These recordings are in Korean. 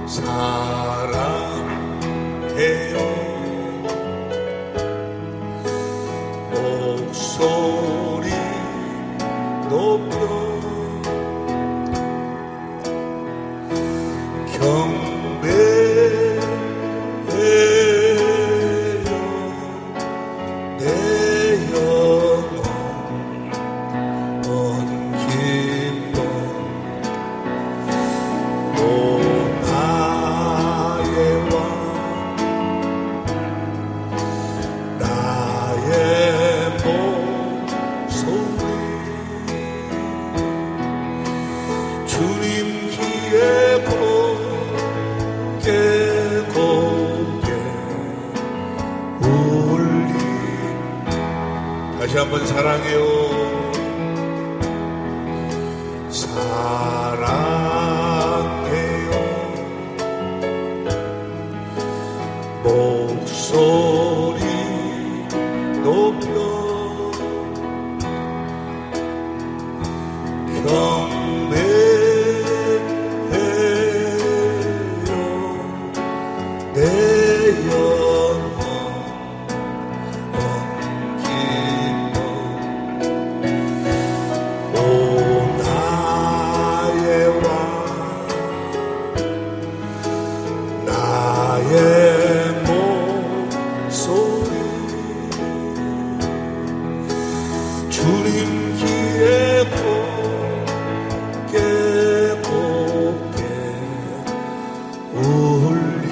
사랑해요. 목소리 높여 경배해요. 내 영혼 온 기쁨 오 나의 왕 나의 목소리 주님 귀에 곱게 곱게 울리. 다시 한번 사랑해요. 사랑해요. 목소리 높여 경배해요. 내 영혼 온 기쁨 오 나의 왕 나의 목소리 주님 귀에 곱게 곱게 울리.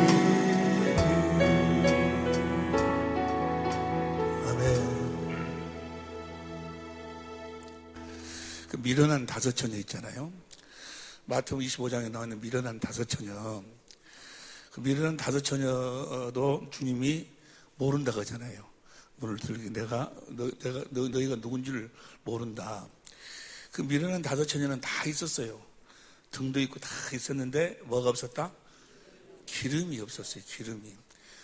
아멘. 그 미련한 다섯 처녀 있잖아요. 마태복음 25장에 나오는 미련한 다섯 처녀. 그 미련한 다섯 처녀도 주님이 모른다고 하잖아요. 문을 들기 너희가 누군지를 모른다. 그 미련한 다섯 처녀는 다 있었어요. 등도 있고 다 있었는데 뭐가 없었다? 기름이 없었어요. 기름이.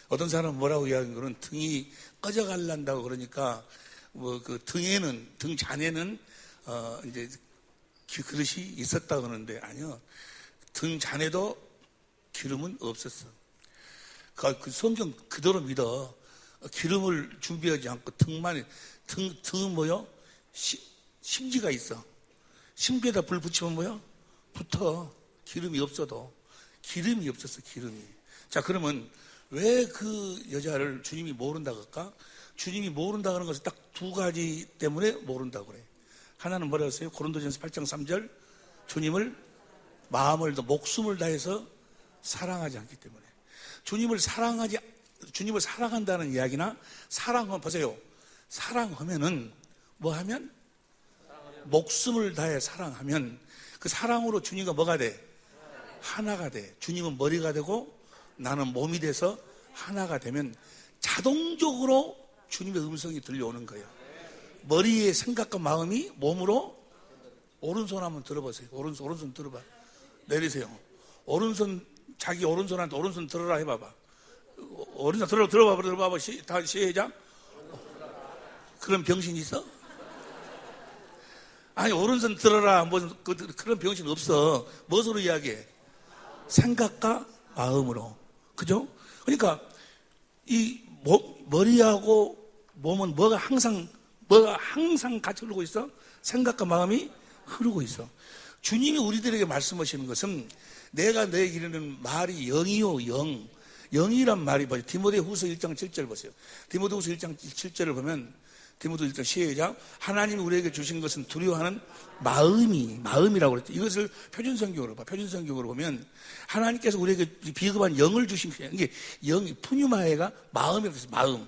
어떤 사람은 뭐라고 이야기하는 거는 등이 꺼져갈란다고 그러니까 뭐 그 등 잔에는 이제 그릇이 있었다 그러는데 아니요. 등 잔에도 기름은 없었어. 그 성경 그대로 믿어. 기름을 준비하지 않고 등은 뭐요? 심지가 있어. 심지에다 불 붙이면 뭐요? 붙어. 기름이 없어도. 기름이 없었어. 기름이. 자, 그러면 왜 그 여자를 주님이 모른다고 할까? 주님이 모른다고 하는 것은 딱 두 가지 때문에 모른다고 그래. 하나는 뭐라고 했어요? 고린도전서 8장 3절 주님을 마음을 더 목숨을 다해서 사랑하지 않기 때문에. 주님을 사랑한다는 이야기나 사랑하면 보세요. 사랑하면은 뭐 하면? 목숨을 다해 사랑하면 그 사랑으로 주님과 뭐가 돼? 하나가 돼. 주님은 머리가 되고 나는 몸이 돼서 하나가 되면 자동적으로 주님의 음성이 들려오는 거예요. 머리의 생각과 마음이 몸으로. 오른손 한번 들어보세요. 오른손 들어봐. 내리세요. 오른손, 자기 오른손한테 오른손 들어라 해봐봐. 오른손 들어봐봐. 다 시작. 그런 병신 있어? 아니, 오른손 들어라. 그런 병신 없어. 무엇으로 이야기해? 생각과 마음으로. 그죠? 그러니까, 머리하고 몸은 뭐가 항상 같이 흐르고 있어? 생각과 마음이 흐르고 있어. 주님이 우리들에게 말씀하시는 것은 내가 너에게 이르는 말이 영이요, 영. 영이란 말이 뭐죠? 디모데후서 1장 7절 보세요. 디모데후서 1장 7절을 보면 디모데 1장 시작. 하나님이 우리에게 주신 것은 두려워하는 마음이라고 그랬죠. 이것을 표준성경으로 봐. 표준성경으로 보면 하나님께서 우리에게 비겁한 영을 주신 거예요. 이게 영이 푸뉴마에가 마음이라고 했어요. 마음.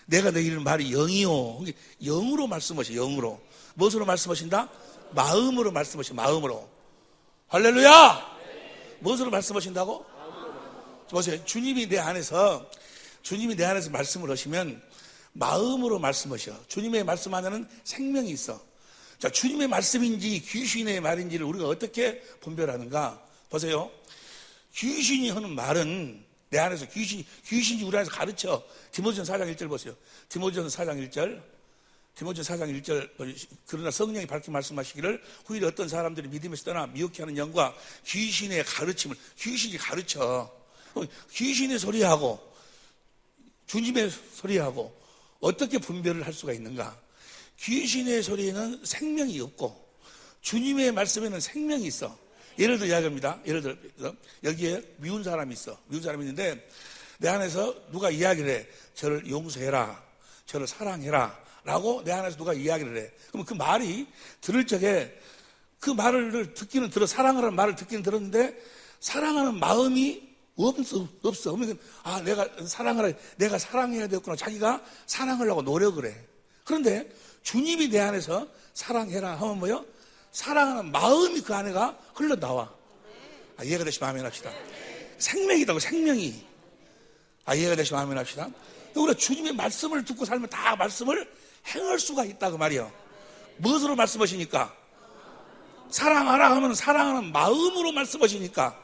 내가 너에게 이르는 말이 영이요. 영으로 말씀하셔요. 영으로. 무엇으로 말씀하신다? 마음으로 말씀하셔요. 마음으로. 할렐루야! 무엇으로 말씀하신다고? 보세요. 주님이 내 안에서 말씀을 하시면 마음으로 말씀하셔. 주님의 말씀 안에는 생명이 있어. 자, 주님의 말씀인지 귀신의 말인지를 우리가 어떻게 분별하는가? 보세요. 귀신이 하는 말은 내 안에서 귀신이 우리 안에서 가르쳐. 디모데전서 4장 1절 보세요. 디모데전서 4장 1절 디모데 4장 1절 그러나 성령이 밝게 말씀하시기를 후일에 어떤 사람들이 믿음에서 떠나 미혹해 하는 영과 귀신의 가르침을 귀신이 가르쳐 귀신의 소리하고 주님의 소리하고 어떻게 분별을 할 수가 있는가? 귀신의 소리에는 생명이 없고 주님의 말씀에는 생명이 있어. 예를 들어 이야기합니다. 예를 들어 여기에 미운 사람이 있어. 미운 사람이 있는데 내 안에서 누가 이야기를 해. 저를 용서해라. 저를 사랑해라. 라고 내 안에서 누가 이야기를 해. 그러면 그 말이 들을 적에 그 말을 듣기는 들어 사랑하라는 말을 듣기는 들었는데 사랑하는 마음이 없어. 그러면 내가 사랑하라. 내가 사랑해야 되겠구나. 자기가 사랑을 하고 노력을 해. 그런데 주님이 내 안에서 사랑해라 하면 뭐요? 사랑하는 마음이 그 안에가 흘러나와. 이해가 되시면 아멘 합시다. 생명이다고 생명이. 이해가 되시면 아멘 합시다. 우리가 주님의 말씀을 듣고 살면 다 말씀을 행할 수가 있다 그 말이요. 무엇으로 말씀하시니까? 사랑하라 하면 사랑하는 마음으로 말씀하시니까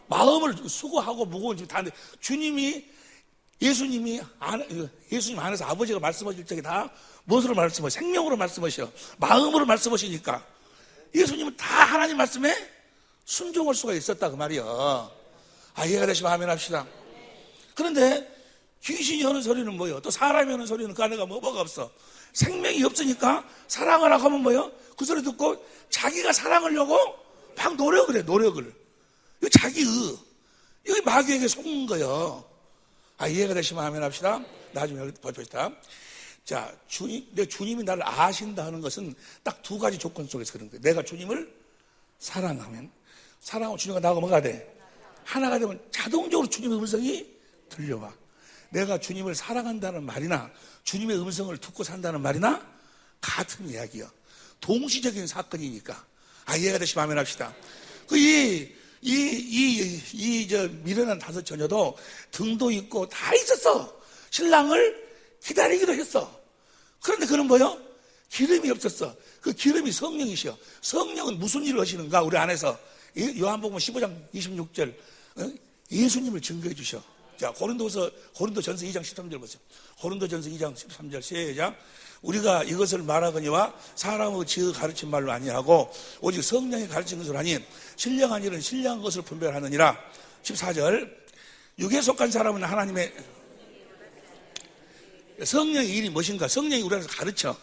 마음을 수고하고 무거운 짐 다 하는데 주님이 예수님 안에서 아버지가 말씀하실 적에 다 무엇으로 말씀하셔? 생명으로 말씀하셔. 마음으로 말씀하시니까 예수님은 다 하나님 말씀에 순종할 수가 있었다 그 말이요. 이해가 되시면 아멘 합시다. 그런데 귀신이 하는 소리는 뭐예요? 또 사람이 하는 소리는 그 안에가 뭐가 없어? 생명이 없으니까 사랑하라 하면 뭐예요? 그 소리 듣고 자기가 사랑하려고 막 노력을 해. 노력을. 이거 자기의 이거 마귀에게 속는 거예요. 이해가 되시면 아멘 합시다. 나중에 여기 봅시다. 자, 주님이 나를 아신다 하는 것은 딱 두 가지 조건 속에서 그런 거예요. 내가 주님을 사랑하면, 사랑하고 주님과 나하고 뭐가 돼? 하나가 되면 자동적으로 주님의 음성이 들려와. 내가 주님을 사랑한다는 말이나 주님의 음성을 듣고 산다는 말이나 같은 이야기야. 동시적인 사건이니까. 이해가 되시면 아멘 합시다. 미련한 다섯 처녀도 등도 있고 다 있었어. 신랑을 기다리기도 했어. 그런데 그는 뭐요? 기름이 없었어. 그 기름이 성령이시여. 성령은 무슨 일을 하시는가? 우리 안에서 요한복음 15장 26절 예수님을 증거해 주셔. 자, 고린도전서 2장 13절 보세요. 고린도전서 2장 13절 시작. 우리가 이것을 말하거니와 사람의 지혜 가르친 말로 아니하고 오직 성령이 가르친 것으로 하니 신령한 일은 신령한 것을 분별하느니라. 14절 육에 속한 사람은 하나님의 성령의 일이 무엇인가? 성령이 우리 안에서 가르쳐.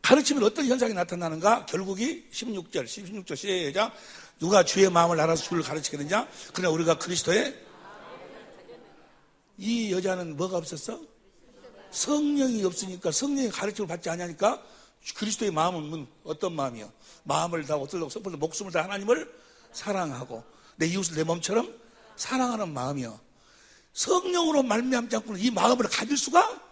가르치면 어떤 현상이 나타나는가? 결국이 16절 시작. 누가 주의 마음을 알아서 주를 가르치겠느냐? 그러나 우리가 그리스도의 이 여자는 뭐가 없었어? 성령이 없으니까 성령의 가르침을 받지 않으니까 그리스도의 마음은 어떤 마음이요? 마음을 다하고 뜻을 다하고 성품을 목숨을 다 하나님을 사랑하고 내 이웃을 내 몸처럼 사랑하는 마음이요. 성령으로 말미암지 않고는 이 마음을 가질 수가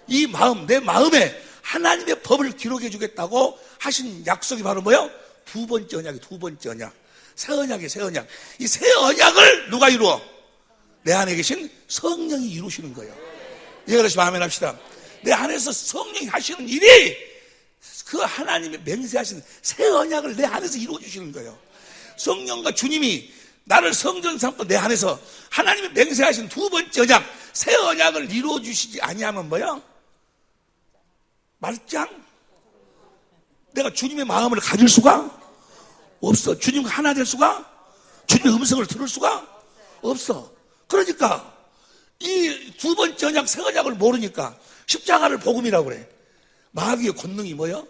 이 마음 내 마음에 하나님의 법을 기록해 주겠다고 하신 약속이 바로 뭐요? 두 번째 언약이 두 번째 언약. 새 언약이에요. 새 언약. 이 새 언약을 누가 이루어? 내 안에 계신 성령이 이루시는 거예요. 이해가 되시면 아멘 합시다. 내 안에서 성령이 하시는 일이 그 하나님의 맹세하신 새 언약을 내 안에서 이루어 주시는 거예요. 성령과 주님이 나를 성전 삼고 내 안에서 하나님의 맹세하신 두 번째 언약 새 언약을 이루어 주시지 아니하면 뭐야? 말짱? 내가 주님의 마음을 가질 수가 없어. 주님과 하나 될 수가 주님의 음성을 들을 수가 없어. 그러니까 이 두 번째 언약 새 언약을 모르니까 십자가를 복음이라고 그래. 마귀의 권능이 뭐야?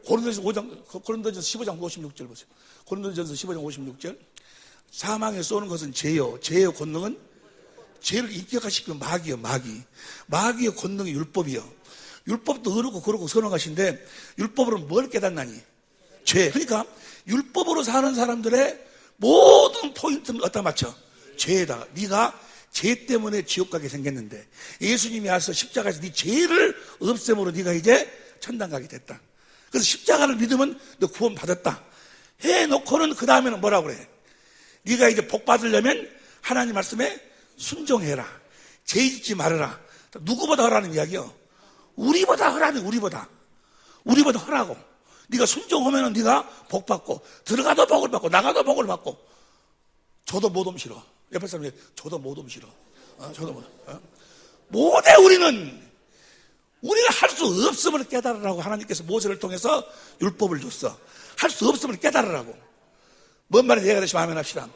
고린도전서 15장 56절 보세요. 고린도전서 15장 56절 사망에 쏘는 것은 죄요. 죄의 권능은 죄를 인격화시키는 마귀요. 마귀의 권능이 율법이요. 율법도 어렵고 그렇고 선언하신데 율법으로는 뭘 깨닫나니? 죄. 그러니까 율법으로 사는 사람들의 모든 포인트는 어디다 맞춰? 죄에다가. 네가 죄 때문에 지옥 가게 생겼는데 예수님이 와서 십자가에서 네 죄를 없앰으로 네가 이제 천당 가게 됐다. 그래서 십자가를 믿으면 너 구원 받았다 해놓고는 그 다음에는 뭐라고 그래? 네가 이제 복 받으려면 하나님 말씀에 순종해라. 죄 짓지 말아라. 누구보다 하라는 이야기요. 우리보다 하라는 우리보다 하라고. 네가 순종하면은 네가 복 받고 들어가도 복을 받고 나가도 복을 받고. 저도 못 옴실어. 옆에 사람이 저도 못 옴실어. 저도 못. 못해 우리는 우리가 할 수 없음을 깨달으라고 하나님께서 모세를 통해서 율법을 줬어. 할 수 없음을 깨달으라고. 뭔 말인지 이해가 되시면 아멘 합시다.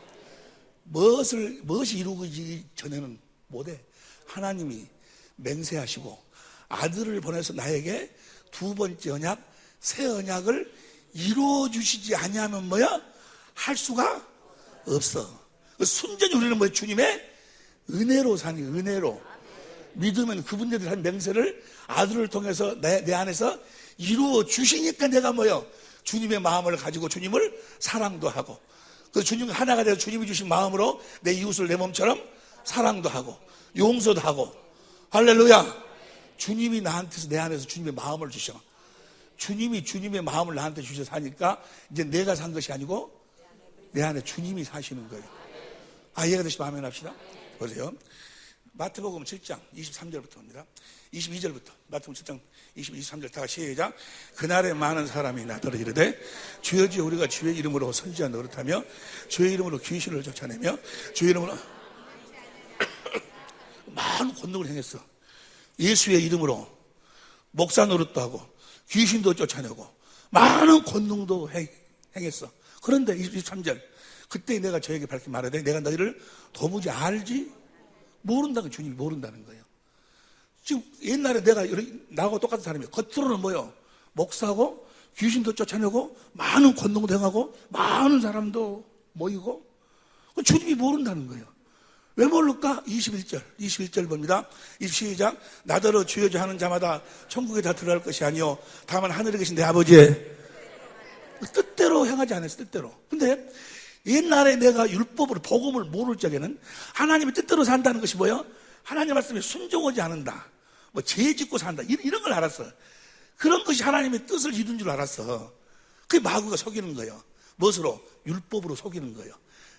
무엇이 이루어지기 전에는 못해. 하나님이 맹세하시고 아들을 보내서 나에게 두 번째 언약, 새 언약을 이루어 주시지 아니하면 뭐야? 할 수가 없어. 순전히 우리는 뭐야? 주님의 은혜로 사니, 은혜로. 믿으면 그분들이 한 맹세를 아들을 통해서 내 안에서 이루어 주시니까 내가 뭐요? 주님의 마음을 가지고 주님을 사랑도 하고, 그 주님 하나가 되어 주님이 주신 마음으로 내 이웃을 내 몸처럼 사랑도 하고 용서도 하고. 할렐루야. 주님이 나한테서 내 안에서 주님의 마음을 주셔. 주님이 주님의 마음을 나한테 주셔서 사니까 이제 내가 산 것이 아니고 내 안에 주님이 사시는 거예요. 이해가 되시면 아멘 합시다. 보세요. 마태복음 7장 23절부터입니다. 22절부터 마태복음 7장 23절 다 시작. 그날에 많은 사람이 나더러 이르되 주여 주여 우리가 주의 이름으로 선지자 노릇하며 주의 이름으로 귀신을 쫓아내며 주의 이름으로 많은 권능을 행했어. 예수의 이름으로 목사 노릇도 하고 귀신도 쫓아내고 많은 권능도 행했어. 그런데 23절 그때 내가 저에게 밝히 말하되 내가 너희를 도무지 알지 모른다는, 주님이 모른다는 거예요. 지금 옛날에 나하고 똑같은 사람이에요. 겉으로는 뭐요? 목사고 귀신도 쫓아내고 많은 권능도 행하고 많은 사람도 모이고 주님이 모른다는 거예요. 왜 모를까? 21절 봅니다. 시작. 나더러 주여 주 하는 자마다 천국에 다 들어갈 것이 아니요 다만 하늘에 계신 내 아버지의 뜻대로 행하지 않았어. 뜻대로. 근데 옛날에 내가 율법으로 복음을 모를 적에는 하나님의 뜻대로 산다는 것이 뭐예요? 하나님 말씀에 순종하지 않는다, 뭐 죄 짓고 산다, 이런 걸 알았어. 그런 것이 하나님의 뜻을 이룬 줄 알았어. 그게 마귀가 속이는 거예요. 무엇으로? 율법으로 속이는 거예요.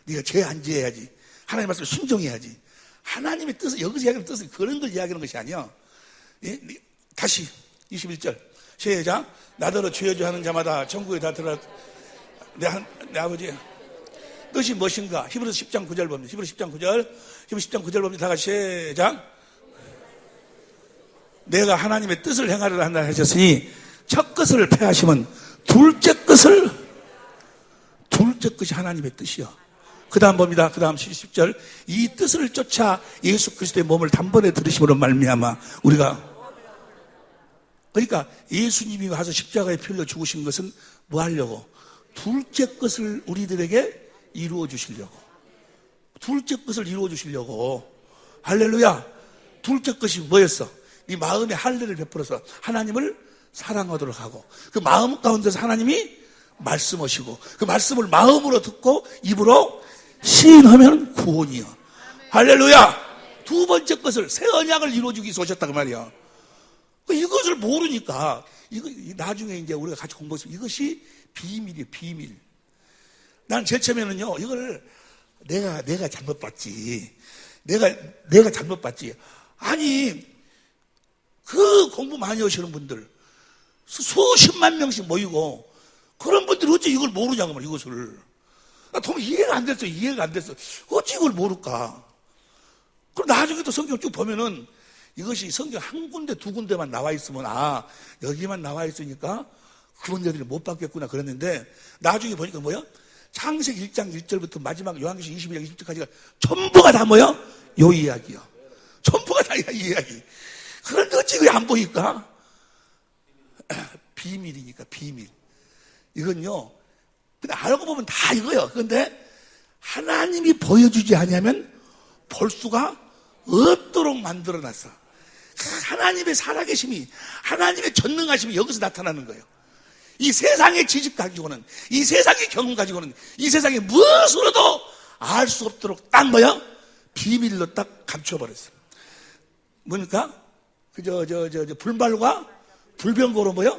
네가 죄 안 지어야지, 하나님 말씀에 순종해야지. 하나님의 뜻을, 여기서 이야기하는 뜻은 그런 걸 이야기하는 것이 아니야. 예? 다시 21절 시작. 나더러 주여 주 하는 자마다 천국에 다 들어갈 내 아버지 뜻이 무엇인가? 히브리서 10장 9절 봅니다. 히브리서 10장 9절 봅니다. 다 같이 시작. 내가 하나님의 뜻을 행하려고 한다 하셨으니 첫 것을 패하시면 둘째 것이 하나님의 뜻이요. 그 다음 봅니다. 그 다음 10절 이 뜻을 쫓아 예수 그리스도의 몸을 단번에 들으심으로 말미암아 우리가, 그러니까 예수님이 와서 십자가에 피 흘려 죽으신 것은 뭐 하려고? 둘째 것을 우리들에게 이루어 주시려고. 둘째 것을 이루어 주시려고. 할렐루야. 둘째 것이 뭐였어? 네 마음에 할례를 베풀어서 하나님을 사랑하도록 하고, 그 마음 가운데서 하나님이 말씀하시고 그 말씀을 마음으로 듣고 입으로 시인하면 구원이요. 할렐루야. 두 번째 것을, 새 언약을 이루어주기 위해서 오셨다 그 말이야. 이것을 모르니까 이거 나중에 이제 우리가 같이 공부했으면 이것이 비밀이에요. 비밀. 난 제일 처음에는요, 이걸 내가 잘못 봤지. 내가 잘못 봤지. 아니, 그 공부 많이 하시는 분들, 수십만 명씩 모이고, 그런 분들이 어찌 이걸 모르냐고 말이야, 이것을. 나 정말 이해가 안 됐어, 이해가 안 됐어. 어찌 이걸 모를까? 그럼 나중에 또 성경 쭉 보면은, 이것이 성경 한 군데, 두 군데만 나와 있으면, 여기만 나와 있으니까, 그런 데들이 못 받겠구나, 그랬는데, 나중에 보니까 뭐야? 창세기 1장 1절부터 마지막 요한계시록 22장 20절까지가 전부가 다 뭐야? 요 이야기야. 전부가 다 이 이야기. 그런데 어찌 그게 안 보일까? 비밀이니까, 비밀. 이건요, 근데 알고 보면 다 이거예요. 그런데 하나님이 보여주지 않으면 볼 수가 없도록 만들어놨어. 하나님의 살아계심이, 하나님의 전능하심이 여기서 나타나는 거예요. 이 세상의 지식 가지고는, 이 세상의 경험 가지고는, 이 세상의 무엇으로도 알 수 없도록 딱 뭐야? 비밀로 딱 감춰버렸어. 뭡니까? 불말과 불병거로 뭐야?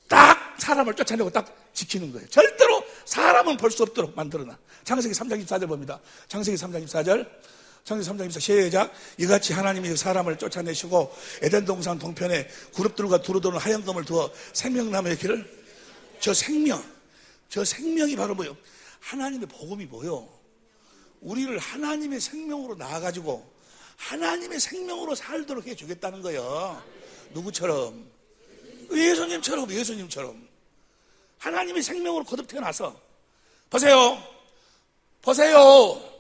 딱 사람을 쫓아내고 딱 지키는 거예요. 절대로 사람은 볼 수 없도록 만들어놔. 창세기 3장 24절 봅니다. 창세기 3장 24절. 창세기 3장 24절 시작. 이같이 하나님이 사람을 쫓아내시고 에덴 동산 동편에 그룹들과 두루도는 하얀 검을 두어 생명나무의 길을, 저 생명이 바로 뭐예요? 하나님의 복음이 뭐예요? 우리를 하나님의 생명으로 낳아가지고 하나님의 생명으로 살도록 해주겠다는 거예요. 누구처럼? 예수님처럼, 예수님처럼. 하나님의 생명으로 거듭 태어나서, 보세요.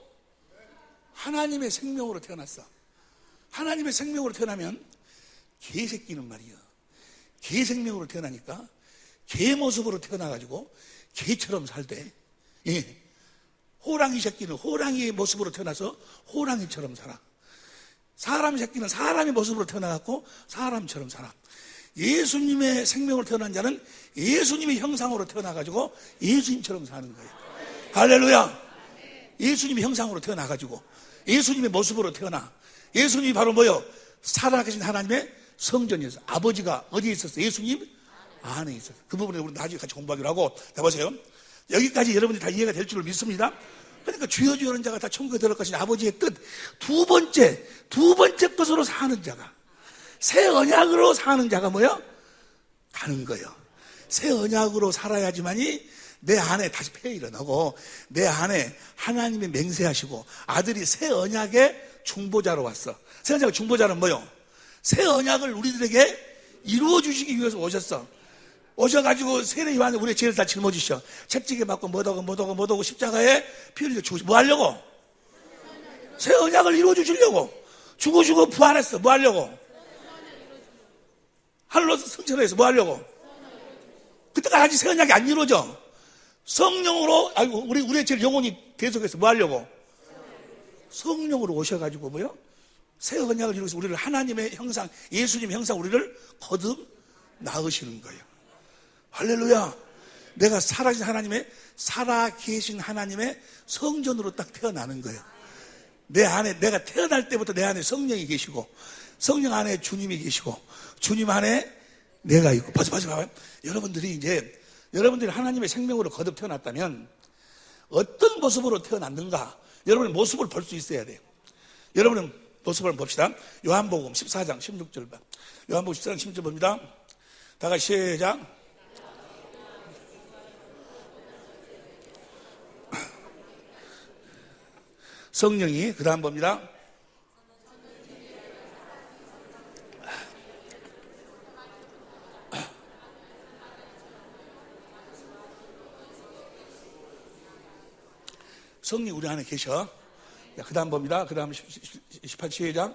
하나님의 생명으로 태어났어. 하나님의 생명으로 태어나면 개 새끼는 말이야. 개 생명으로 태어나니까 개 모습으로 태어나가지고 개처럼 살대. 예. 호랑이 새끼는 호랑이의 모습으로 태어나서 호랑이처럼 살아. 사람 새끼는 사람의 모습으로 태어나갖고 사람처럼 살아. 예수님의 생명으로 태어난 자는 예수님의 형상으로 태어나가지고 예수님처럼 사는 거예요. 할렐루야. 예수님의 형상으로 태어나가지고 예수님의 모습으로 태어나. 예수님이 바로 뭐요? 살아계신 하나님의 성전이었어. 아버지가 어디에 있었어? 예수님 안에 있었어. 그 부분에 우리 나중에 같이 공부하기로 하고. 자, 보세요. 여기까지 여러분들이 다 이해가 될 줄을 믿습니다. 그러니까 주여 주여 하는 자가 다 천국에 들어갈 것인 아버지의 뜻. 두 번째 것으로 사는 자가, 새 언약으로 사는 자가 뭐야? 가는 거예요. 새 언약으로 살아야지만이 내 안에 다시 폐에 일어나고 내 안에 하나님이 맹세하시고 아들이 새 언약의 중보자로 왔어. 새 언약의 중보자는 뭐요? 새 언약을 우리들에게 이루어 주시기 위해서 오셨어. 오셔가지고 세례 요한이 우리의 죄를 다 짊어지셔. 채찍에 맞고 못하고 십자가에 피 흘려 죽으시고 뭐 하려고? 새 언약을 이루어 주시려고. 죽으시고 부활했어. 뭐 하려고? 하늘로서 승천해서 뭐 하려고? 그때까지 새 언약이 안 이루어져. 성령으로, 우리의 죄를 영원히 계속해서 뭐 하려고? 성령으로 오셔가지고 뭐요? 새 언약을 이루어서 우리를 하나님의 형상, 예수님의 형상 우리를 거듭 낳으시는 거예요. 할렐루야. 내가 살아계신 하나님의 성전으로 딱 태어나는 거예요. 내 안에, 내가 태어날 때부터 내 안에 성령이 계시고 성령 안에 주님이 계시고 주님 안에 내가 있고. 봐요. 여러분들이 하나님의 생명으로 거듭 태어났다면 어떤 모습으로 태어났는가? 여러분의 모습을 볼 수 있어야 돼요. 여러분의 모습을 봅시다. 요한복음 14장 16절 봐. 요한복음 14장 16절 봅니다. 다 같이 시작. 성령이 그 다음 봅니다. 성령 우리 안에 계셔. 그 다음 봅니다. 그 다음 18 시작.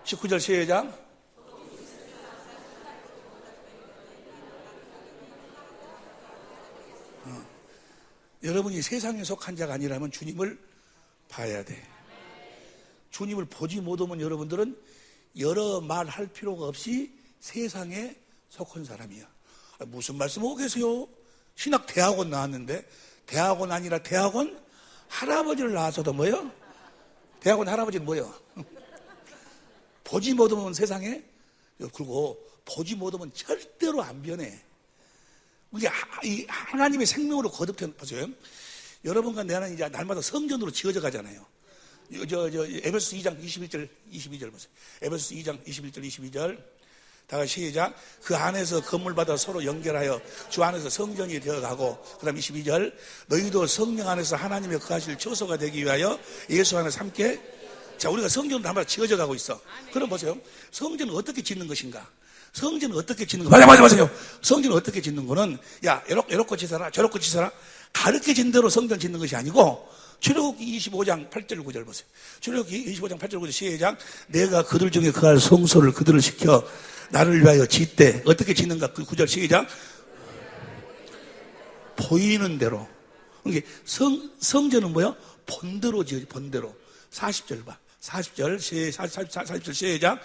19절 시작. 여러분이 세상에 속한 자가 아니라면 주님을 봐야 돼. 주님을 보지 못하면 여러분들은 여러 말 할 필요가 없이 세상에 속한 사람이야. 무슨 말씀하고 계세요? 신학 대학원 나왔는데, 대학원 아니라 대학원 할아버지를 낳아서도 뭐요? 대학원 할아버지는 뭐요? 보지 못하면 세상에, 그리고 보지 못하면 절대로 안 변해. 이게 하나님의 생명으로 거듭된, 보세요. 여러분과 나는 이제 날마다 성전으로 지어져 가잖아요. 에베소서 2장 21절, 22절 보세요. 에베소서 2장 21절, 22절. 다 같이 시작. 그 안에서 건물마다 서로 연결하여 주 안에서 성전이 되어가고, 그 다음 22절. 너희도 성령 안에서 하나님의 거하실 처소가 되기 위하여 예수 안에서 함께. 자, 우리가 성전으로 날마다 지어져 가고 있어. 그럼 보세요. 성전은 어떻게 짓는 것인가? 성전은 어떻게 짓는 거? 맞아요. 성전은 어떻게 짓는 거는, 야, 이렇게 짓어라, 저렇게 짓어라. 가르쳐진 대로 성전 짓는 것이 아니고, 출애굽기 25장 8절 9절 보세요. 출애굽기 25장 8절 9절 시작. 내가 그들 중에 거할 성소를 그들을 시켜 나를 위하여 짓되. 어떻게 짓는가? 그 9절 시작. 보이는 대로. 그러니까 성전은 뭐야? 본대로 지어지, 본대로. 40절 봐. 40절 시작.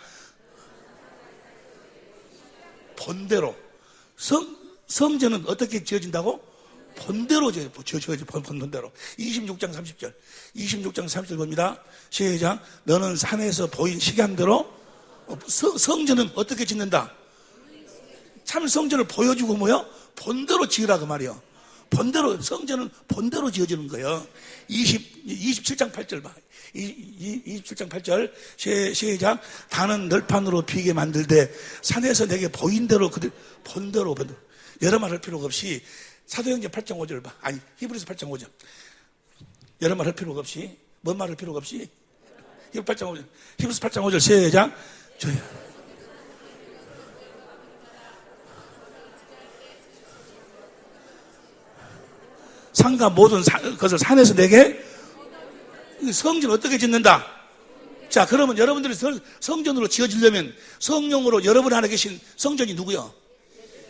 본대로. 성전은 어떻게 지어진다고? 본대로 지어지, 본대로. 26장 30절. 26장 30절 봅니다. 시작. 너는 산에서 보인 식양대로. 성전은 어떻게 짓는다? 참 성전을 보여주고 뭐요? 본대로 지으라 그 말이요. 본대로, 성전은 본대로 지어지는 거예요. 27장 8절 봐. 27장 8절 시작. 다는 널판으로 비게 만들되 산에서 내게 보인 대로 그들 본대로 여러 말 할 필요가 없이. 사도행전 8장 5절 봐. 아니, 히브리서 8장 5절. 여러 말 할 필요가 없이. 뭔 말 할 필요가 없이. 히브리서 8장 5절. 히브리서 8장 5절 시작. 산과 모든 것을 산에서 내게 성전 어떻게 짓는다? 자, 그러면 여러분들이 성전으로 지어지려면 성령으로 여러분 안에 계신 성전이 누구요?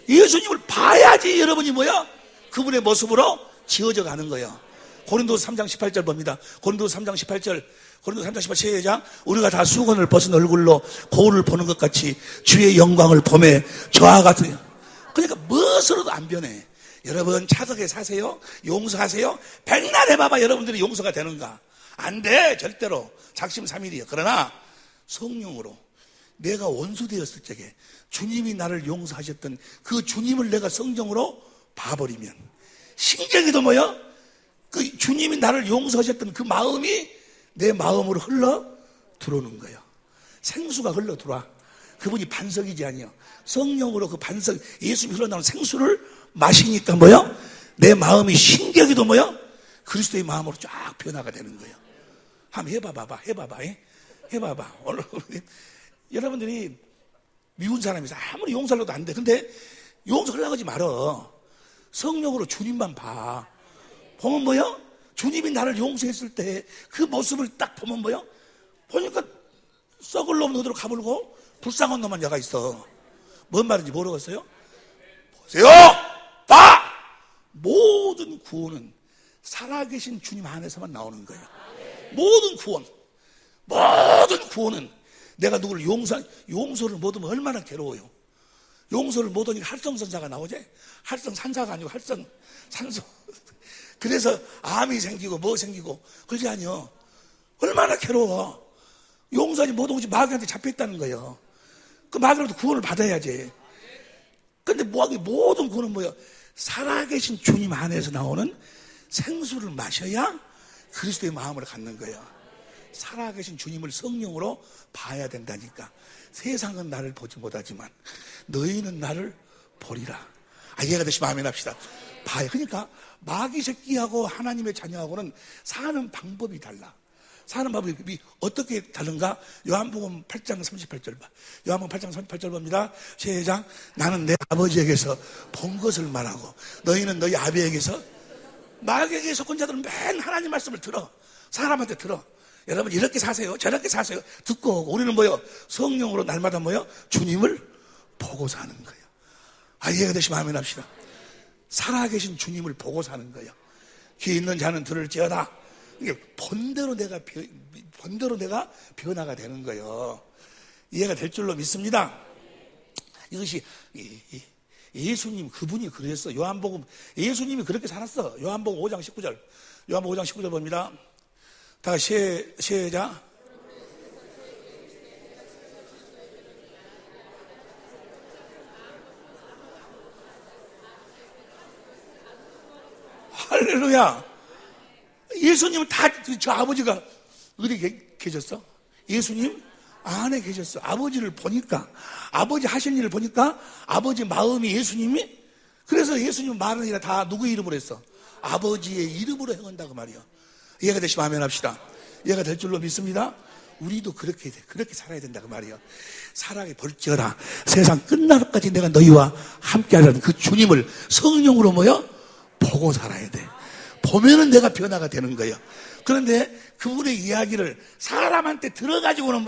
예수님을 봐야지 여러분이 뭐야? 그분의 모습으로 지어져 가는 거예요. 고린도서 3장 18절 봅니다. 고린도서 3장 18절. 고린도서 3장 18절 시작. 우리가 다 수건을 벗은 얼굴로 거울을 보는 것 같이 주의 영광을 보매 저와 같은. 그러니까 무엇으로도 안 변해. 여러분 차석에 사세요? 용서하세요? 백날 해봐봐 여러분들이 용서가 되는가? 안 돼. 절대로. 작심삼일이에요. 그러나 성령으로 내가 원수 되었을 적에 주님이 나를 용서하셨던 그 주님을 내가 성령으로 봐버리면 신경이도 뭐야? 그 주님이 나를 용서하셨던 그 마음이 내 마음으로 흘러 들어오는 거예요. 생수가 흘러 들어와. 그분이 반석이지 아니요. 성령으로 그 반석 예수님이 흘러나오는 생수를 마시니까 뭐야? 내 마음이 신경이도 뭐야? 그리스도의 마음으로 쫙 변화가 되는 거예요. 한번 해봐봐. 해봐봐. 여러분들이 미운 사람이 있어. 아무리 용서를 해도 안 돼. 근데 용서하려고 하지 말어. 성령으로 주님만 봐. 보면 뭐야? 주님이 나를 용서했을 때 그 모습을 딱 보면 뭐야? 보니까 썩을 놈 너대로 가물고 불쌍한 놈만 여가 있어. 뭔 말인지 모르겠어요? 보세요! 봐! 모든 구원은 살아계신 주님 안에서만 나오는 거예요. 모든 구원은 내가 누구를 용서를 못하면 얼마나 괴로워요. 용서를 못하니까 할성선사가 나오지? 할성산사가 아니고 할성산소. 그래서 암이 생기고 뭐 생기고 그러지 아니요. 얼마나 괴로워. 용서하지 못하고 마귀한테 잡혀있다는 거예요. 그 마귀로부터 구원을 받아야지. 근데 모든 구원은 뭐예요? 살아계신 주님 안에서 나오는 생수를 마셔야 그리스도의 마음을 갖는 거예요. 살아계신 주님을 성령으로 봐야 된다니까. 세상은 나를 보지 못하지만 너희는 나를 보리라. 이해가 되시면 아멘 합시다. 봐요. 그러니까 마귀 새끼하고 하나님의 자녀하고는 사는 방법이 달라. 사는 방법이 어떻게 다른가? 요한복음 8장 38절 봐. 요한복음 8장 38절 봅니다. 시작. 나는 내 아버지에게서 본 것을 말하고 너희는 너희 아비에게서. 마귀에게 속한 자들은 맨 하나님 말씀을 들어. 사람한테 들어. 여러분 이렇게 사세요. 저렇게 사세요. 듣고 오고. 우리는 뭐요? 성령으로 날마다 뭐요? 주님을 보고 사는 거예요. 이해가 되시면 아멘 합시다. 살아계신 주님을 보고 사는 거예요. 귀 있는 자는 들을지어다. 이게 본대로 내가 변화가 되는 거예요. 이해가 될 줄로 믿습니다. 이것이 예수님 그분이 그랬어. 요한복음 예수님이 그렇게 살았어. 요한복음 5장 19절. 요한복음 5장 19절 봅니다. 다 시작. 할렐루야. 예수님은 다 저 아버지가 어디 계셨어? 예수님 안에 계셨어. 아버지를 보니까, 아버지 하신 일을 보니까 아버지 마음이 예수님이. 그래서 예수님 말은 아니라 다 누구 이름으로 했어? 아버지의 이름으로 행한다고 말이요. 이해가 되시면 아멘 합시다. 이해가 될 줄로 믿습니다. 우리도 그렇게 살아야 된다고 말이요. 사랑이 볼지어다 세상 끝날까지 내가 너희와 함께하라는 그 주님을 성령으로 보고 살아야 돼. 보면은 내가 변화가 되는 거예요. 그런데 그분의 이야기를 사람한테 들어가지고는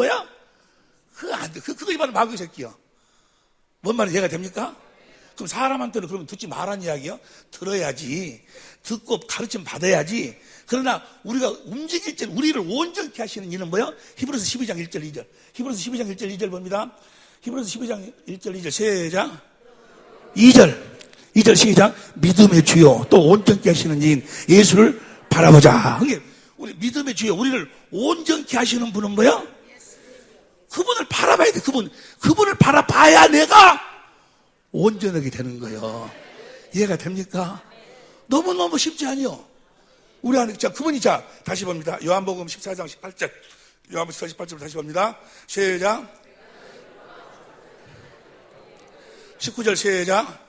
그거 안 돼. 그거 바로 마귀 새끼야. 뭔 말인지 이해가 됩니까? 그럼 사람한테는 그러면 듣지 말란 이야기요? 들어야지. 듣고 가르침 받아야지. 그러나 우리가 움직일 때 우리를 온전케 하시는 이는 히브리서 12장 1절 2절. 히브리서 12장 1절 2절 봅니다. 히브리서 12장 1절 2절 시작. 2절 시작. 믿음의 주요 또 온전케 하시는 이인 예수를 바라보자. 우리 믿음의 주요 우리를 온전케 하시는 분은 그분을 바라봐야 돼. 그분을 바라봐야 내가 온전하게 되는 거예요. 이해가 됩니까? 너무너무 쉽지 않요. 우리 안에 그분이 다시 봅니다. 요한복음 14장 18절. 요한복음 14장 18절 다시 봅니다. 시작. 19절 시작.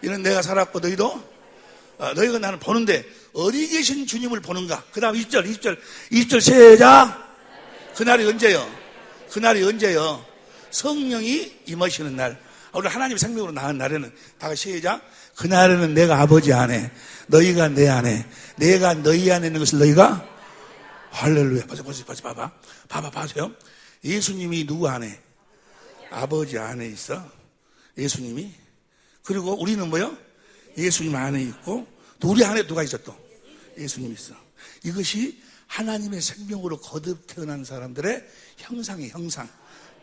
이는 내가 살았고 너희도 너희가 나를 보는데 어디 계신 주님을 보는가? 그 다음 20절 시작. 그날이 언제요? 그날이 언제요? 성령이 임하시는 날. 우리 하나님의 생명으로 나은 날에는 다 같이 시작. 그날에는 내가 아버지 안에, 너희가 내 안에, 내가 너희 안에 있는 것을 너희가 할렐루야. 봐봐요. 예수님이 누구 안에? 아버지 안에 있어. 예수님이. 그리고 우리는 뭐요? 예수님 안에 있고, 또 우리 안에 누가 있어 또? 예수님이 있어. 이것이 하나님의 생명으로 거듭 태어난 사람들의 형상이에요, 형상.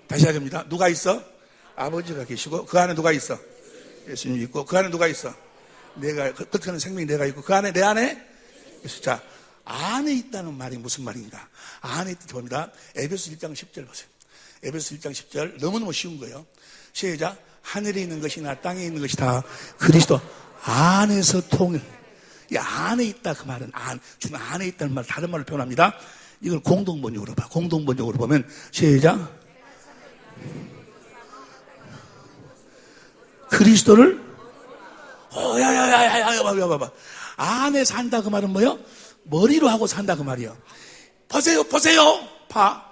다시 하겠습니다. 누가 있어? 아버지가 계시고, 그 안에 누가 있어? 예수님이 있고, 그 안에 누가 있어? 내가, 거듭 태어난 생명이 내가 있고, 그 안에, 내 안에? 예수. 자, 안에 있다는 말이 무슨 말인가? 안에 있다 봅니다. 에베소 1장 10절 보세요. 에베소 1장 10절. 너무너무 쉬운 거예요. 시작. 하늘에 있는 것이나 땅에 있는 것이 다 그리스도 안에서 통일. 이 안에 있다 그 말은 주는 안에 있다는 말 다른 말로 표현합니다. 이걸 공동번역으로 봐. 공동번역으로 보면 시작. 그리스도를 봐봐. 안에 산다 그 말은 뭐요? 머리로 하고 산다 그 말이요. 보세요. 봐.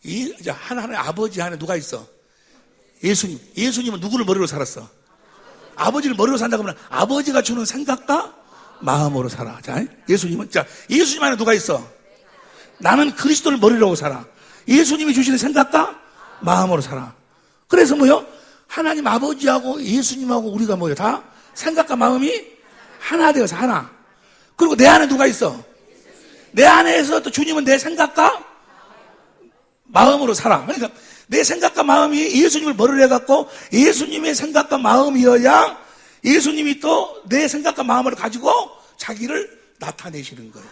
이제 하나님의 아버지 안에 누가 있어? 예수님. 예수님은 누구를 머리로 살았어? 아버지를 머리로 산다 그러면 아버지가 주는 생각과 마음으로 살아. 자, 예수님은 예수님 안에 누가 있어? 나는 그리스도를 머리로 하고 살아. 예수님이 주시는 생각과 마음으로 살아. 그래서 뭐요? 하나님 아버지하고 예수님하고 우리가 뭐요? 다 생각과 마음이 하나 되어서 하나. 그리고 내 안에 누가 있어? 내 안에서 또 주님은 내 생각과 마음으로 살아. 그러니까 내 생각과 마음이 예수님을 머리로 해갖고 예수님의 생각과 마음이어야 예수님이 또 내 생각과 마음을 가지고 자기를 나타내시는 거예요.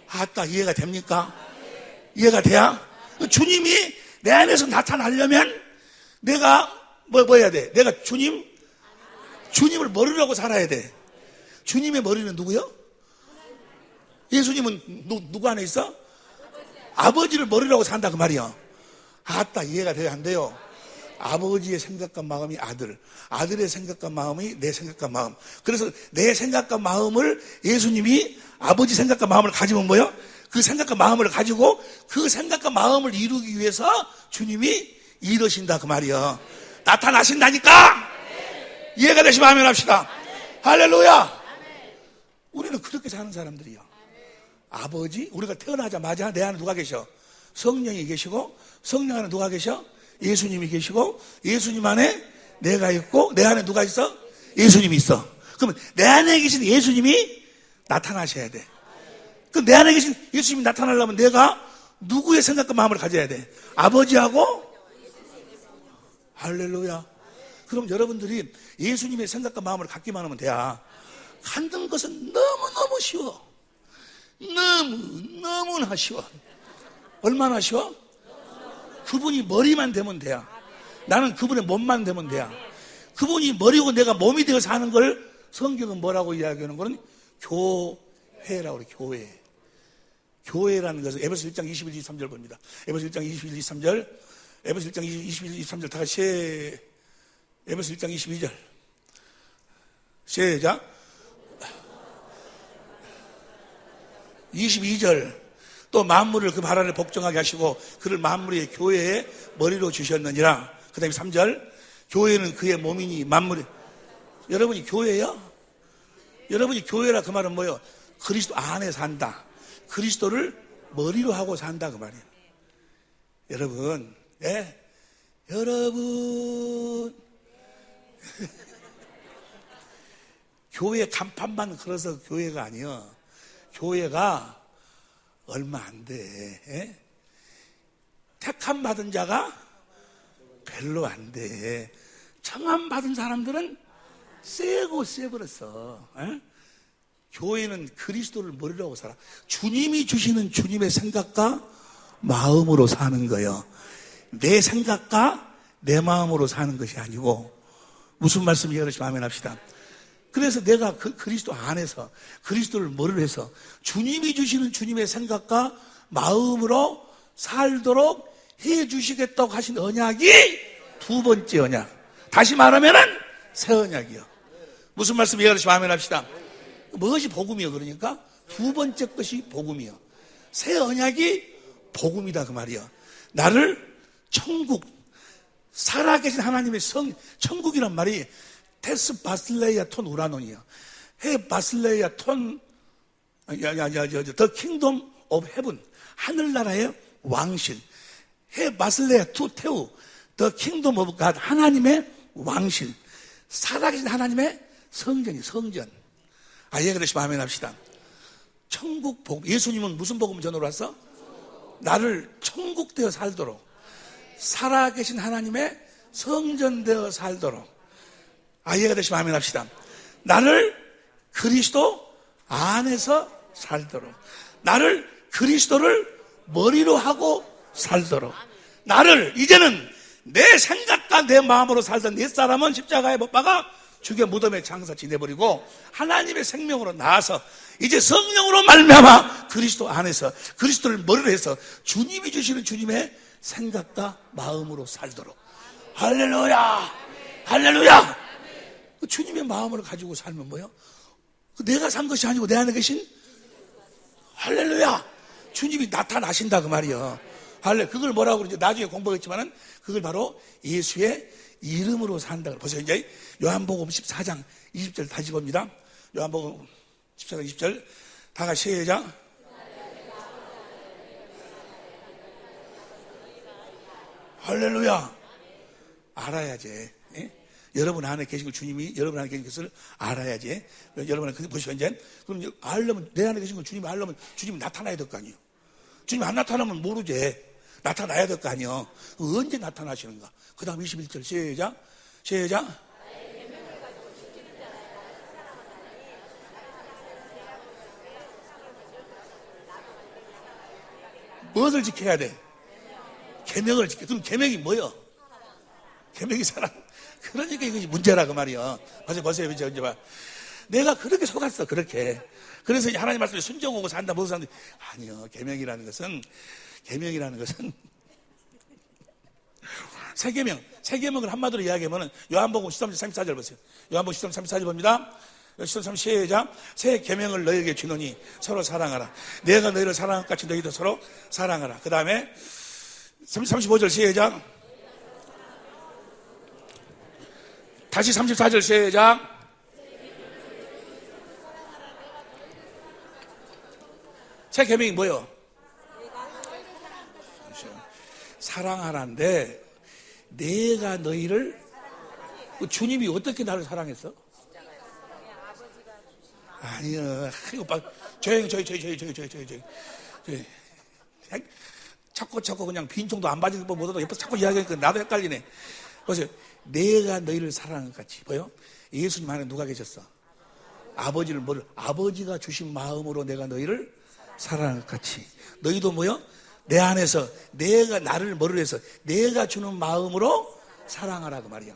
아따, 이해가 됩니까? 이해가 돼야? 주님이 내 안에서 나타나려면 내가 뭐 해야 돼? 내가 주님을 머리로 하고 살아야 돼. 주님의 머리는 누구요? 예수님은 누구 안에 있어? 아버지를 머리로 하고 산다 그 말이야. 아따, 이해가 돼요, 안 돼요? 아버지의 생각과 마음이 아들의 생각과 마음이 내 생각과 마음. 그래서 내 생각과 마음을 예수님이 아버지 생각과 마음을 가지면 뭐요? 그 생각과 마음을 가지고 그 생각과 마음을 이루기 위해서 주님이 이러신다 그 말이야. 나타나신다니까. 이해가 되시면 아멘 합시다. 할렐루야. 우리는 그렇게 사는 사람들이요. 아버지, 우리가 태어나자마자 내 안에 누가 계셔? 성령이 계시고, 성령 안에 누가 계셔? 예수님이 계시고, 예수님 안에 내가 있고, 내 안에 누가 있어? 예수님이 있어. 그러면 내 안에 계신 예수님이 나타나셔야 돼. 그럼 내 안에 계신 예수님이 나타나려면 내가 누구의 생각과 마음을 가져야 돼? 아버지하고? 할렐루야. 그럼 여러분들이 예수님의 생각과 마음을 갖기만 하면 돼야. 갖는 것은 너무너무 쉬워. 너무나 쉬워. 얼마나 쉬워? 그분이 머리만 되면 돼야. 나는 그분의 몸만 되면 돼야. 그분이 머리고 내가 몸이 되어서 하는 걸 성경은 뭐라고 이야기하는 거는 교회라고 그래. 교회. 교회라는 것은 에베소 1장 21, 23절 봅니다. 에베소 1장 21, 23절. 에베소 1장 21, 23절 다 같이. 에베소 1장 22절. 시작. 22절. 또 만물을 그 발 아래 복종하게 하시고 그를 만물의 교회의 머리로 주셨느니라. 그 다음에 3절. 교회는 그의 몸이니 만물이. 여러분이 교회요? 여러분이 교회라 그 말은 뭐예요? 그리스도 안에 산다. 그리스도를 머리로 하고 산다 그 말이에요. 여러분, 예? 여러분. 교회 간판만 걸어서 교회가 아니야. 교회가 얼마 안 돼. 예? 택함 받은 자가 별로 안 돼. 청함 받은 사람들은 세고 세버렸어. 예? 교회는 그리스도를 머리로 하고 살아. 주님이 주시는 주님의 생각과 마음으로 사는 거예요. 내 생각과 내 마음으로 사는 것이 아니고. 무슨 말씀 이해하시면 아멘 합시다. 그래서 내가 그리스도 안에서 그리스도를 머리로 해서 주님이 주시는 주님의 생각과 마음으로 살도록 해 주시겠다고 하신 언약이 두 번째 언약. 다시 말하면은 새 언약이요. 무슨 말씀 이해하시면 아멘 합시다. 무엇이 복음이요? 그러니까 두 번째 것이 복음이요. 새 언약이 복음이다 그 말이요. 나를 천국, 살아계신 하나님의 천국이란 말이 테스 바슬레이아 톤 우라논이요. 해 바슬레이아 톤 The Kingdom of Heaven, 하늘나라의 왕실. 해 바슬레이아 투 테우 The Kingdom of God, 하나님의 왕실. 살아계신 하나님의 성전이 성전. 이해가 되시면 아멘 합시다. 천국 복음. 예수님은 무슨 복음 전으로 왔어? 나를 천국 되어 살도록, 살아계신 하나님의 성전 되어 살도록. 이해가 되시면 아멘 합시다. 나를 그리스도 안에서 살도록, 나를 그리스도를 머리로 하고 살도록, 나를 이제는 내 생각과 내 마음으로 살던 내 사람은 십자가에 못 박아 죽여 무덤에 장사 지내버리고 하나님의 생명으로 나아서 이제 성령으로 말미암아 그리스도 안에서 그리스도를 머리로 해서 주님이 주시는 주님의 생각과 마음으로 살도록. 할렐루야, 할렐루야. 주님의 마음을 가지고 살면 뭐예요? 내가 산 것이 아니고 내 안에 계신, 할렐루야, 주님이 나타나신다 그 말이요. 그걸 뭐라고 그러죠? 나중에 공부하겠지만은 그걸 바로 예수의 이름으로 산다. 보세요. 이제 요한복음 14장 20절 다시 봅니다. 요한복음 14장 20절 다 같이 시작. 할렐루야. 알아야지. 예? 여러분 안에 계신 걸, 주님이 여러분 안에 계신 것을 알아야지. 여러분 안에 보시면 이제 그럼 알려면, 내 안에 계신 걸 주님이 알려면 주님이 나타나야 될 거 아니에요. 주님이 안 나타나면 모르지. 나타나야 될 거 아니에요. 언제 나타나시는가? 그 다음 21절 시작. 시작. 무엇을 지켜야 돼? 계명을 지켜. 그럼 계명이 뭐요? 계명이 사랑. 그러니까 이것이 문제라고 말이요. 보세요. 이제 봐. 내가 그렇게 속았어, 그렇게. 그래서 하나님 말씀에 순종하고 산다, 무슨 산다. 아니요. 계명이라는 것은 새 계명을 한마디로 이야기하면 요한복음 13장 34절 보세요. 요한복음 13장 34절 봅니다. 13장 시작. 새 계명을 너희에게 주노니 서로 사랑하라. 내가 너희를 사랑한 것 같이 너희도 서로 사랑하라. 그 다음에 35절 시작. 다시 34절 시작. 새 계명이 뭐예요? 사랑하라인데, 내가 너희를, 주님이 어떻게 나를 사랑했어? 아니요. 오빠, 조용히. 자꾸 그냥 빈통도 안 빠지는 법 못하다 옆에서 자꾸 이야기하니까 나도 헷갈리네. 보세요. 내가 너희를 사랑한 것 같이. 뭐요? 예수님 안에 누가 계셨어? 아버지가 주신 마음으로 내가 너희를 사랑한 것 같이. 너희도 뭐요? 내 안에서 내가 나를 머리로 해서 내가 주는 마음으로 사랑하라 그 말이야.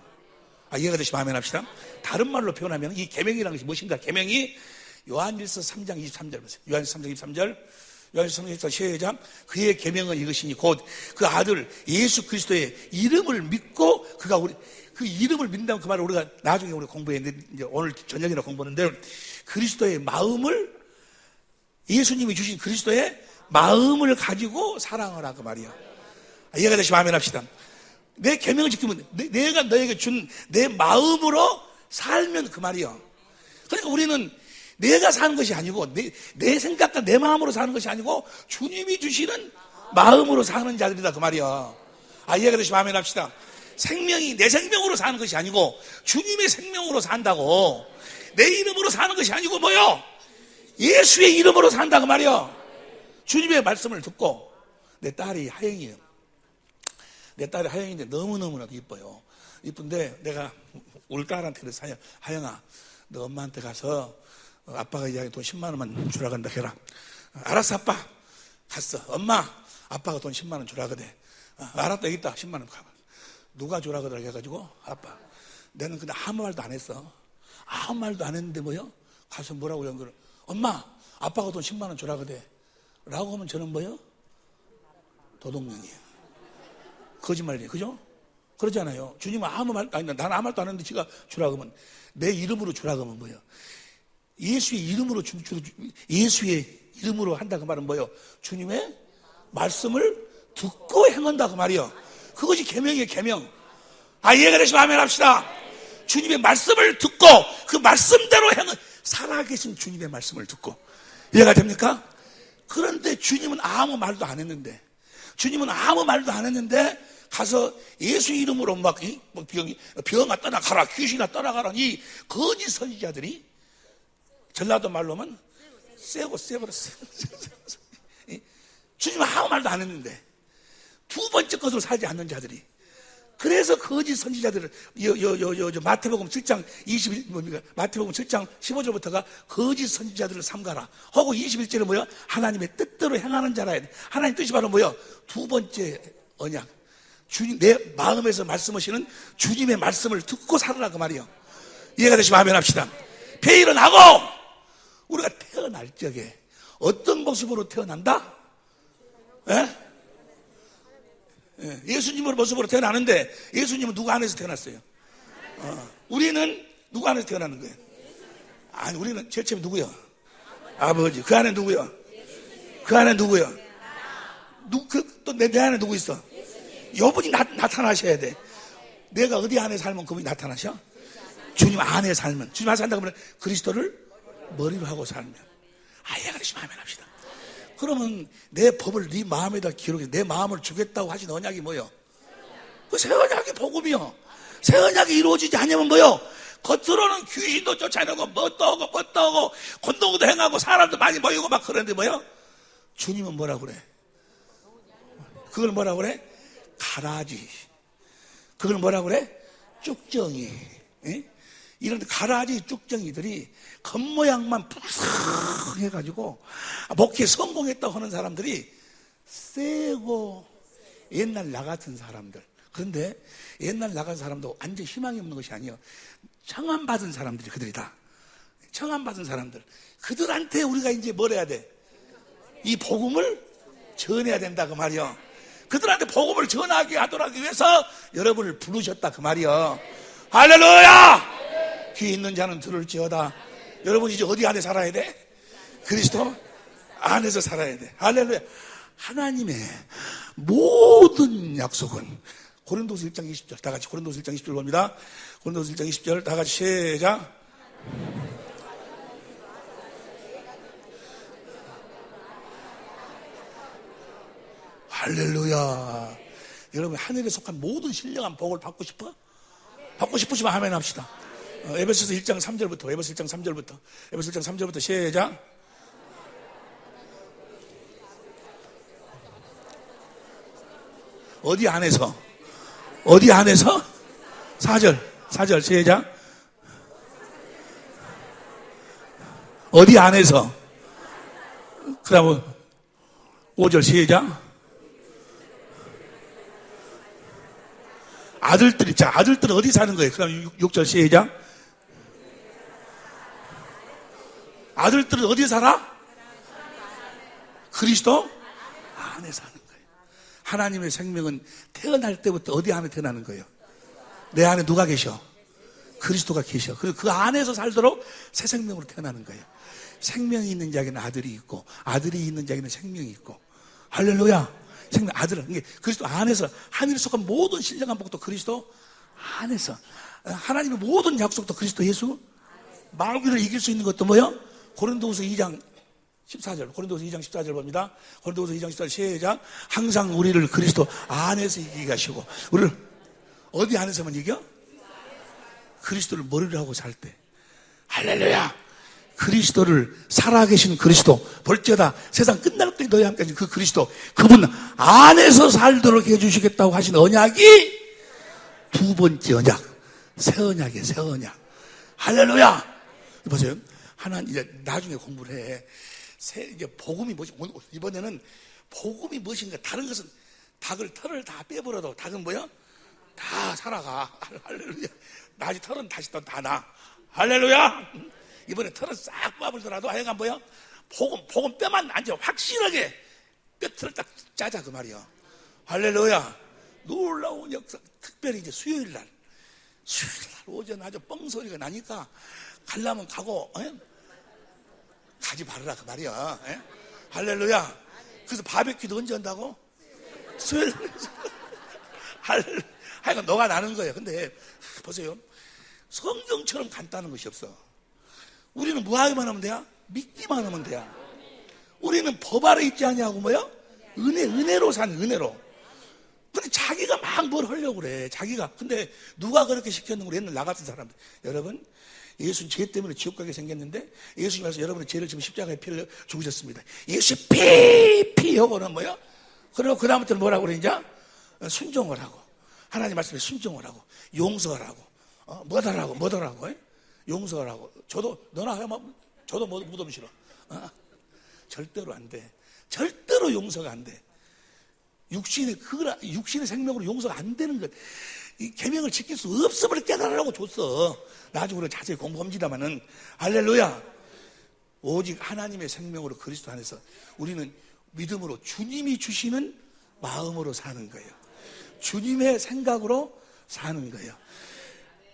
이해가 되시면 아멘 합시다. 다른 말로 표현하면 이 계명이라는 것이 무엇인가? 계명이 요한일서 3장 23절 보세요. 요한일서 3장 23절. 요한일서 3장 23절 시작. 그의 계명은 이것이니 곧 그 아들 예수 그리스도의 이름을 믿고 그가 우리 그 이름을 믿는다면 그 말을 우리가 나중에 우리 공부했는데 이제 오늘 저녁이나 공부하는데 그리스도의 마음을 예수님이 주신 그리스도의 마음을 가지고 사랑하라 그 말이야. 이해가 되시면 아멘 합시다. 내 계명을 지키면 내가 너에게 준 내 마음으로 살면 그 말이야. 그러니까 우리는 내가 사는 것이 아니고 내 생각과 내 마음으로 사는 것이 아니고 주님이 주시는 마음으로 사는 자들이다 그 말이야. 이해가 되시면 아멘 합시다. 생명이 내 생명으로 사는 것이 아니고 주님의 생명으로 산다고. 내 이름으로 사는 것이 아니고 뭐요? 예수의 이름으로 산다 그 말이야. 주님의 말씀을 듣고. 내 딸이 하영이에요. 내 딸이 하영인데 너무너무나 이뻐요. 이쁜데 내가 우리 딸한테 그래서 하영아, 너 엄마한테 가서 아빠가 이야기 돈 10만 원만 주라 간다 해라. 알았어 아빠. 갔어. 엄마, 아빠가 돈 10만 원 주라 그래. 알았다, 여기 있다. 10만 원 가봐. 누가 주라 그러라 해가지고 아빠. 내는 근데 아무 말도 안 했어. 아무 말도 안 했는데 뭐요? 가서 뭐라고 연결을. 엄마, 아빠가 돈 10만 원 주라 그래. 라고 하면 저는 뭐요? 도둑년이에요. 거짓말이에요. 그죠? 그러잖아요. 주님은 아무 말, 아니, 나는 아무 말도 안 했는데 지가 주라 그러면, 내 이름으로 주라 그러면 뭐예요? 예수의 이름으로 예수의 이름으로 한다고 말은 뭐예요? 주님의 말씀을 듣고 행한다고 말이요. 그것이 계명이에요, 계명. 이해가 되시면 아멘 합시다. 주님의 말씀을 듣고 그 말씀대로 살아계신 주님의 말씀을 듣고. 이해가 됩니까? 그런데 주님은 아무 말도 안 했는데, 가서 예수 이름으로 막 병아 떠나가라, 귀신아 떠나가라, 이 거짓 선지자들이 전라도 말로 하면 쎄버렸어. 주님은 아무 말도 안 했는데 두 번째 것으로 살지 않는 자들이, 그래서 거짓 선지자들을 마태복음 7장 15절부터가 거짓 선지자들을 삼가라 하고, 21절은 뭐야? 하나님의 뜻대로 행하는 자라. 하나님 뜻이 바로 뭐야? 두 번째 언약. 주님, 내 마음에서 말씀하시는 주님의 말씀을 듣고 살으라 그 말이요. 이해가 되시면 아멘 합시다. 폐일은 하고, 우리가 태어날 적에 어떤 모습으로 태어난다? 예수님의 모습으로 태어나는데, 예수님은 누구 안에서 태어났어요? 우리는 누구 안에서 태어나는 거예요? 아니, 우리는 제일 처음에 누구요? 아버지. 그 안에 누구요? 그 안에 누구요? 또 내 안에 누구 있어? 여분이 나타나셔야 돼. 내가 어디 안에 살면 그분이 나타나셔? 주님 안에 살면. 주님 안에 산다고 하면 그리스도를 머리로 하고 살면. 이해가 되시면 아멘 합시다. 그러면 내 법을 네 마음에다 기록해, 내 마음을 주겠다고 하신 언약이 뭐요? 그 새 언약이 복음이요. 새 언약이 이루어지지 않으면 뭐요? 겉으로는 귀신도 쫓아내고 뭣도 하고 권동도 행하고 사람도 많이 모이고 막 그러는데 뭐요? 주님은 뭐라고 그래? 그걸 뭐라고 그래? 가라지. 그걸 뭐라고 그래? 쭉정이. 이런 가라지 쭉정이들이 겉모양만 푸석해가지고 목회 성공했다고 하는 사람들이 세고 옛날 나 같은 사람들. 그런데 옛날 나 같은 사람도 완전 희망이 없는 것이 아니에요. 청함받은 사람들이 그들이다. 청함받은 사람들. 그들한테 우리가 이제 뭘 해야 돼? 이 복음을 전해야 된다 그 말이요. 그들한테 복음을 전하게 하도록 위해서 여러분을 부르셨다 그 말이요. 할렐루야! 귀 있는 자는 들을지어다. 여러분 이제 어디 안에 살아야 돼? 그리스도 안에서 살아야 돼. 할렐루야. 하나님의 모든 약속은 고린도서 1장 20절 다 같이 고린도서 1장 20절 봅니다. 고린도서 1장 20절 다 같이 시작. 할렐루야. 여러분 하늘에 속한 모든 신령한 복을 받고 싶어? 받고 싶으시면 아멘 합시다. 에베소서 1장 3절부터 에베소서 1장 3절부터 시작. 어디 안에서? 4절 시작. 어디 안에서? 그 다음 5절 시작. 아들들은 어디 사는 거예요? 그 다음 6절 시작. 아들들은 어디 살아? 그리스도 안에 사는 거예요. 하나님의 생명은 태어날 때부터 어디 안에 태어나는 거예요? 내 안에 누가 계셔? 그리스도가 계셔. 그리고 그 안에서 살도록 새 생명으로 태어나는 거예요. 생명이 있는 자에게는 아들이 있고, 아들이 있는 자에게는 생명이 있고. 할렐루야. 생명, 아들은 그리스도 안에서 하늘에 속한 모든 신령한 복도 그리스도 안에서, 하나님의 모든 약속도 그리스도 예수 마귀를 이길 수 있는 것도 뭐요? 고린도후서 2장 14절, 고린도후서 2장 14절 봅니다. 고린도후서 2장 14절 시작. 항상 우리를 그리스도 안에서 이기게 하시고, 우리를 어디 안에서만 이겨? 그리스도를 머리를 하고 살 때. 할렐루야. 그리스도를 살아계신 그리스도, 볼지어다 세상 끝날 때까지 너희와 함께 하신 그 그리스도, 그분 안에서 살도록 해주시겠다고 하신 언약이 두 번째 언약, 새 언약이에요. 새 언약. 할렐루야. 보세요. 하나님 이제 나중에 공부를 해. 이제 복음이 뭐지? 이번에는 복음이 무엇인가? 다른 것은 털을 다 빼버려도 닭은 뭐야? 다 살아가. 할렐루야. 나중에 털은 다시 또 다 나. 할렐루야. 이번에 털은 싹 빠버리더라도 하여간 뭐야? 복음 뼈만 앉아 확실하게 뼈털을 딱 짜자 그 말이야. 할렐루야. 놀라운 역사. 특별히 이제 수요일 날 오전 아주 뻥소리가 나니까 가려면 가고, 가지 말아라 그 말이야. 예? 할렐루야. 그래서 바베큐도 언제 한다고? 수요일 하여간 너가 나는 거예요. 근데 보세요, 성경처럼 간단한 것이 없어. 우리는 뭐 하기만 하면 돼야? 믿기만 하면 돼야. 우리는 법 아래 있지 않냐고 뭐요? 은혜로 사는, 은혜로. 근데 자기가 막 뭘 하려고 그래. 자기가. 근데 누가 그렇게 시켰는 거? 옛날 나 같은 사람들. 여러분, 예수님 죄 때문에 지옥 가게 생겼는데 예수님 와서 여러분의 죄를 지금 십자가에 피를 죽으셨습니다. 예수 피 하고는 뭐요? 그리고 그 다음부터는 뭐라고 그래? 이제 순종을 하고, 하나님 말씀에 순종을 하고, 용서하라고, 뭐더라고, 용서하라고. 저도 너나 하면 저도 무덤 싫어. 절대로 안 돼. 절대로 용서가 안 돼. 육신의 생명으로 용서가 안 되는 것. 이 계명을 지킬 수 없음을 깨달으라고 줬어. 나중에 우리가 자세히 공부합니다마는, 할렐루야. 오직 하나님의 생명으로 그리스도 안에서 우리는 믿음으로 주님이 주시는 마음으로 사는 거예요. 주님의 생각으로 사는 거예요.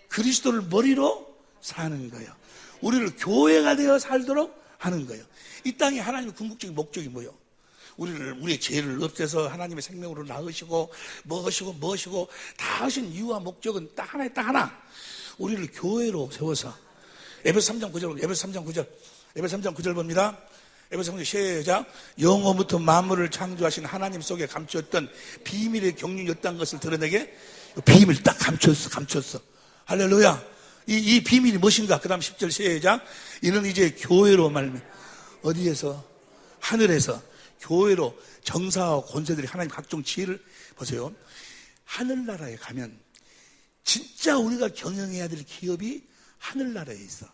그리스도를 머리로 사는 거예요. 우리를 교회가 되어 살도록 하는 거예요. 이 땅에 하나님의 궁극적인 목적이 뭐예요? 우리의 죄를 없애서 하나님의 생명으로 낳으시고 무엇이고 다 하신 이유와 목적은 딱 하나. 우리를 교회로 세워서. 에베소 3장 9절 봅니다. 에베소 3장 시작. 영원부터 만물을 창조하신 하나님 속에 감추었던 비밀의 경륜이었다는 것을 드러내게. 비밀 딱 감췄어. 할렐루야. 이 비밀이 무엇인가? 그 다음 10절 시작. 이는 이제 교회로 말면, 어디에서? 하늘에서 교회로 정사와 권세들이 하나님 각종 지혜를, 보세요, 하늘나라에 가면 진짜 우리가 경영해야 될 기업이 하늘나라에 있어.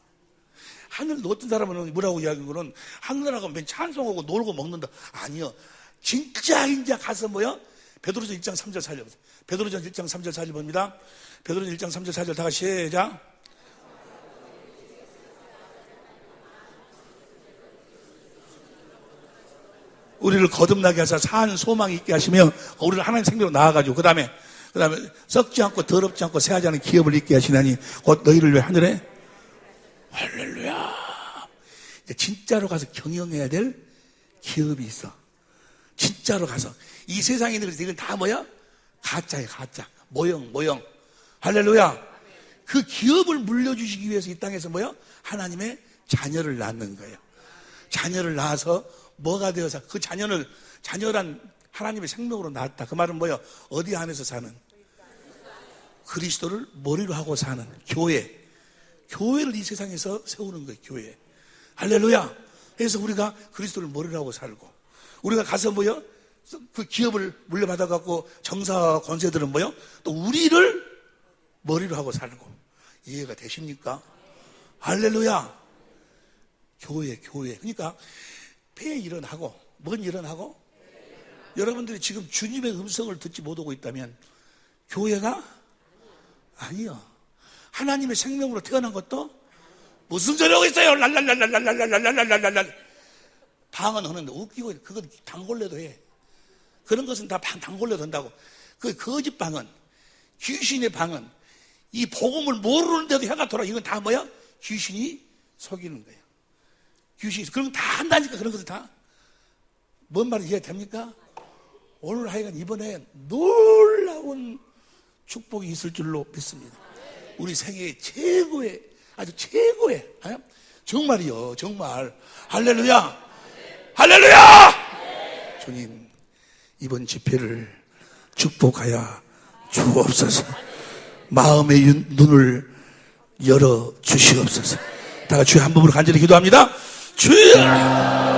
어떤 사람은 뭐라고 이야기하는, 하늘나라 가면 찬송하고 놀고 먹는다. 아니요. 진짜 이제 가서 뭐요? 베드로전 1장 3절 4절. 베드로전 1장 3절 4절 봅니다. 베드로전 1장 3절 4절 다 같이 시작. 우리를 거듭나게 하사 사한 소망이 있게 하시며 우리를 하나님 생명으로 나아가지고 그 다음에 썩지 않고 더럽지 않고 새하지 않은 기업을 있게 하시나니 곧 너희를 위해 하늘에. 할렐루야. 진짜로 가서 경영해야 될 기업이 있어. 진짜로 가서. 이 세상에 있는 것이 이건 다 뭐야? 가짜야, 가짜. 모형. 할렐루야. 그 기업을 물려주시기 위해서 이 땅에서 뭐야? 하나님의 자녀를 낳는 거예요. 자녀를 낳아서 뭐가 되어서 그 자녀란 하나님의 생명으로 낳았다. 그 말은 뭐예요? 어디 안에서 사는? 그리스도를 머리로 하고 사는 교회를 이 세상에서 세우는 거예요. 교회. 할렐루야. 그래서 우리가 그리스도를 머리로 하고 살고, 우리가 가서 뭐요? 그 기업을 물려받아갖고 정사와 권세들은 뭐요? 또 우리를 머리로 하고 살고. 이해가 되십니까? 할렐루야. 교회. 그러니까 폐에 일어나고, 뭔 일어나고? 여러분들이 지금 주님의 음성을 듣지 못하고 있다면 교회가 아니요. 하나님의 생명으로 태어난 것도 무슨 소리 하고 있어요? 랄랄랄랄랄랄랄랄랄랄랄. 방언 하는데 웃기고, 그건 단골레도 해. 그런 것은 다 단골레도 한다고. 그 거짓 방언, 귀신의 방언, 이 복음을 모르는데도 해가 돌아. 이건 다 뭐야? 귀신이 속이는 거예요. 귀신이. 그런 거 다 한다니까. 그런 것들 다. 뭔 말인지 이해됩니까? 오늘 하여간 이번에 놀라운 축복이 있을 줄로 믿습니다. 우리 생애의 최고의, 아주 최고의, 정말이요, 정말. 할렐루야! 할렐루야! 주님, 이번 집회를 축복하여 주옵소서. 마음의 눈을 열어 주시옵소서. 다 같이 한 번으로 간절히 기도합니다. 주여!